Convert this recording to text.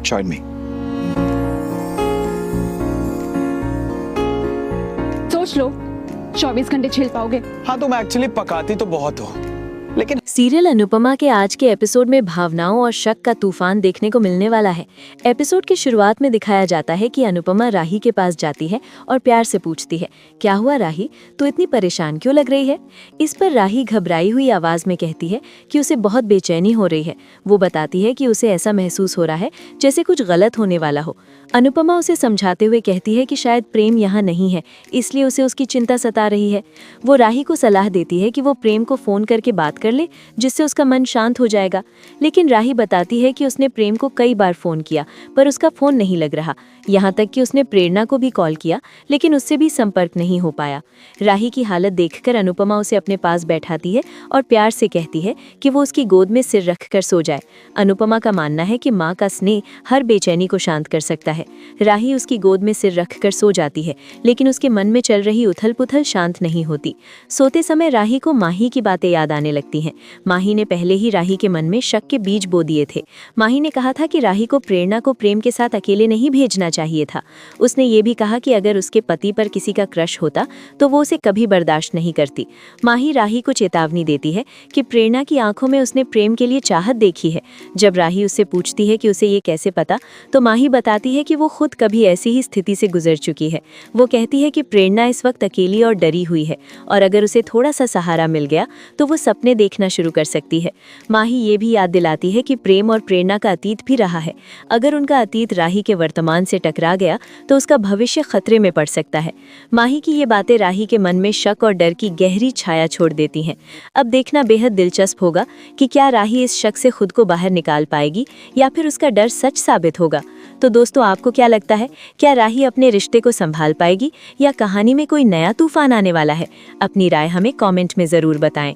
join me. सोच लो 24 घंटे झेल पाओगे? हाँ, तुम एक्चुअली पकाती तो बहुत हो, लेकिन सीरियल अनुपमा के आज के एपिसोड में भावनाओं और शक का तूफान देखने को मिलने वाला है। एपिसोड की शुरुआत में दिखाया जाता है कि अनुपमा राही के पास जाती है और प्यार से पूछती है, क्या हुआ राही, तू इतनी परेशान क्यों लग रही है? इस पर राही घबराई हुई आवाज में कहती है कि उसे बहुत बेचैनी हो रही है। वो बताती है कि उसे ऐसा महसूस हो रहा है जैसे कुछ गलत होने वाला हो। अनुपमा उसे समझाते हुए कहती है कि शायद प्रेम यहाँ नहीं है, इसलिए उसे उसकी चिंता सता रही है। वो राही को सलाह देती है कि वो प्रेम को फोन करके बात कर ले, जिससे उसका मन शांत हो जाएगा। लेकिन राही बताती है कि उसने प्रेम को कई बार फोन किया पर उसका फोन नहीं लग रहा। यहाँ तक कि उसने प्रेरणा को भी कॉल किया लेकिन उससे भी संपर्क नहीं हो पाया। राही की हालत देखकर अनुपमा उसे अपने पास बैठाती है और प्यार से कहती है कि वो उसकी गोद में सिर रखकर सो जाए। अनुपमा का मानना है कि माँ का स्नेह हर बेचैनी को शांत कर सकता है। राही उसकी गोद में सिर रखकर सो जाती है, लेकिन उसके मन में चल रही उथल पुथल शांत नहीं होती। सोते समय राही को माही की बातें याद आने लगती हैं। माही ने पहले ही राही के मन में शक के बीज बो दिए थे। माही ने कहा था कि राही को प्रेरणा को प्रेम के साथ अकेले नहीं भेजना चाहिए था। उसने ये भी कहा कि अगर उसके पति पर किसी का क्रश होता तो वो उसे कभी बर्दाश्त नहीं करती। माही राही को चेतावनी देती है कि प्रेरणा की आंखों में उसने प्रेम के लिए चाहत देखी है। जब राही उससे पूछती है कि उसे ये कैसे पता, तो माही बताती है कि वो खुद कभी ऐसी ही स्थिति से गुजर चुकी है। वो कहती है कि प्रेरणा इस वक्त अकेली और डरी हुई है और अगर उसे थोड़ा सा सहारा मिल गया तो वो सपने देखना शुरू कर सकती है। माही ये भी याद दिलाती है कि प्रेम और प्रेरणा का अतीत भी रहा है। अगर उनका अतीत राही के वर्तमान से टकरा गया तो उसका भविष्य खतरे में पड़ सकता है। माही की ये बातें राही के मन में शक और डर की गहरी छाया छोड़ देती हैं। अब देखना बेहद दिलचस्प होगा कि क्या राही इस शक से खुद को बाहर निकाल पाएगी या फिर उसका डर सच साबित होगा। तो दोस्तों, आपको क्या लगता है, क्या राही अपने रिश्ते को संभाल पाएगी या कहानी में कोई नया तूफान आने वाला है? अपनी राय हमें कमेंट में जरूर बताएं।